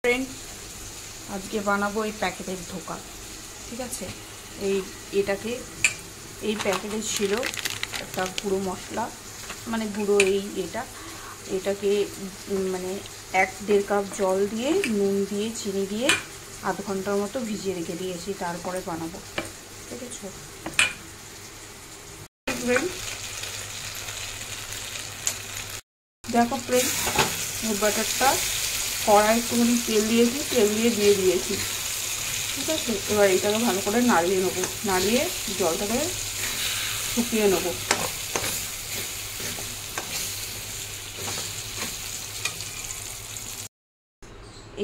Friend, আজকে বানাবো এই প্যাকেটের ধোকা। ঠিক আছে, এটাকে এই প্যাকেটে ছিল একটা গুঁড়ো মশলা, মানে গুঁড়ো এটাকে মানে 1-1.5 কাপ জল দিয়ে নুন দিয়ে চিনি দিয়ে আধ ঘন্টার মতো ভিজিয়ে রেখে দিয়েছি, তারপরে বানাবো। ঠিক আছে ফ্রেন্ড, দেখো ফ্রেন্ড, এই বাটারটা কড়াই একটুখানি তেল দিয়েছি, তেল দিয়ে দিয়েছি। ঠিক আছে, এবার এটাকে ভালো করে নাড়িয়ে নেবো, নাড়িয়ে জলটাকে শুকিয়ে নেবো।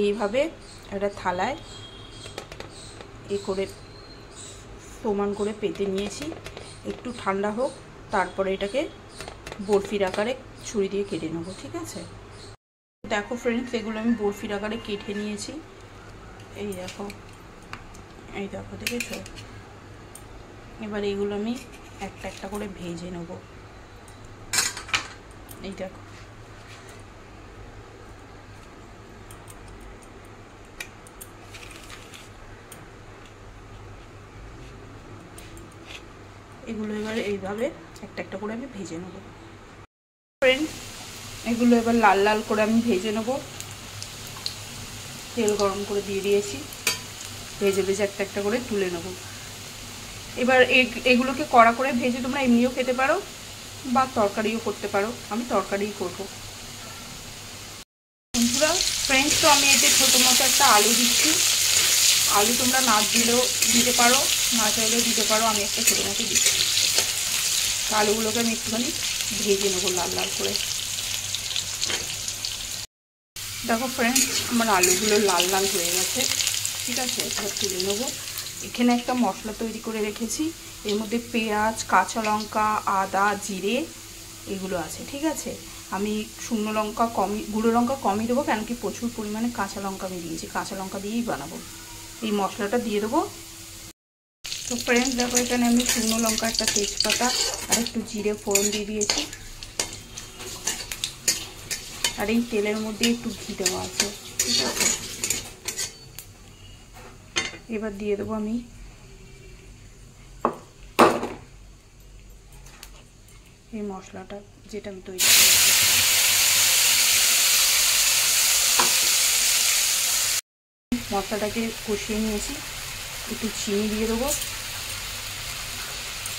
এইভাবে একটা থালায় করে সমান করে পেতে নিয়েছি, একটু ঠান্ডা হোক, তারপরে এটাকে বরফির আকারে ছুরি দিয়ে কেটে নেবো। ঠিক আছে, দেখো ফ্রেন্ডস, এগুলো আমি বরফির আকারে কেটে নিয়েছি। এই দেখো দেখেছো? এবার এইগুলো আমি একটা একটা করে ভেজে নেব। এই দেখো, এগুলো এবার এইভাবে একটা একটা করে আমি ভেজে নেব। ফ্রেন্ড, এগুলো এবার লাল লাল করে আমি ভেজে নেব। তেল গরম করে দিয়ে দিয়েছি, ভেজে একটা একটা করে তুলে নেব। এবার এগুলোকে কড়া করে ভেজে তোমরা এমনিও খেতে পারো বা তরকারিও করতে পারো। আমি তরকারিই করব। বন্ধুরা, ফ্রেন্ডস, তো আমি এতে ছোটো মতো একটা আলু দিচ্ছি। আলু তোমরা না দিলেও দিতে পারো, না চাইলেও দিতে পারো। আমি একটা ছোটো মতো দিচ্ছি। আলুগুলোকে আমি একটুখানি ভেজে নেবো লাল লাল করে। দেখো ফ্রেন্ডস, আমার আলুগুলো লাল লাল হয়ে গেছে। ঠিক আছে, এবার তুলে নেবো। এখানে একটা মশলা তৈরি করে রেখেছি, এর মধ্যে পেঁয়াজ, কাঁচা লঙ্কা, আদা, জিরে এগুলো আছে। ঠিক আছে, আমি শুকনো লঙ্কা কমই, গুঁড়ো লঙ্কা কমই দেবো, কেন কি প্রচুর পরিমাণে কাঁচা লঙ্কা আমি দিয়েছি। কাঁচা লঙ্কা দিয়েই বানাবো। এই মশলাটা দিয়ে দেবো। তো ফ্রেন্ডস দেখো, এখানে আমি শুকনো লঙ্কা, একটা তেজপাতা আর একটু জিরে ফোড়ন দিয়ে দিয়েছি। আর এই তেলের মধ্যে একটু ঘি দেওয়া আছে। ঠিক আছে, এবার দিয়ে দেবো আমি এই মশলাটা, যেটা আমি তৈরি করেছি। মশলাটাকে কষিয়ে নিয়েছি, একটু চিনি দিয়ে দেবো।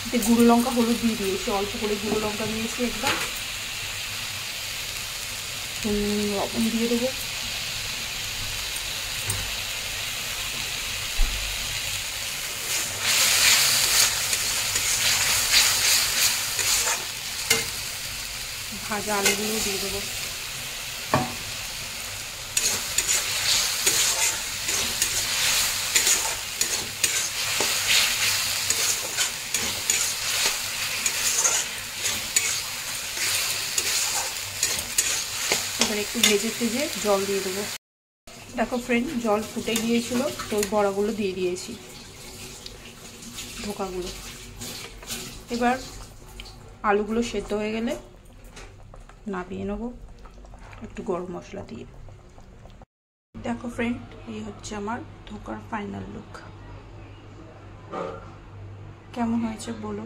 এতে গুঁড়ো লঙ্কা হলুদ দিয়ে দিয়েছি, অল্প করে গুঁড়ো লঙ্কা দিয়েছি একদম। লবণ দিয়ে দেবো। ভাজা আলুগুলো দিয়ে দেবো। এবার একটু ভেজে জল দিয়ে দেবো। দেখো ফ্রেন্ড, জল ফুটে গিয়েছিল, তো ওই বড়াগুলো দিয়ে দিয়েছি, ধোকাগুলো। এবার আলুগুলো সেদ্ধ হয়ে গেলে নামিয়ে নেবো একটু গরম মশলা দিয়ে। দেখো ফ্রেন্ড, এই হচ্ছে আমার ধোকার ফাইনাল লুক। কেমন হয়েছে বলো।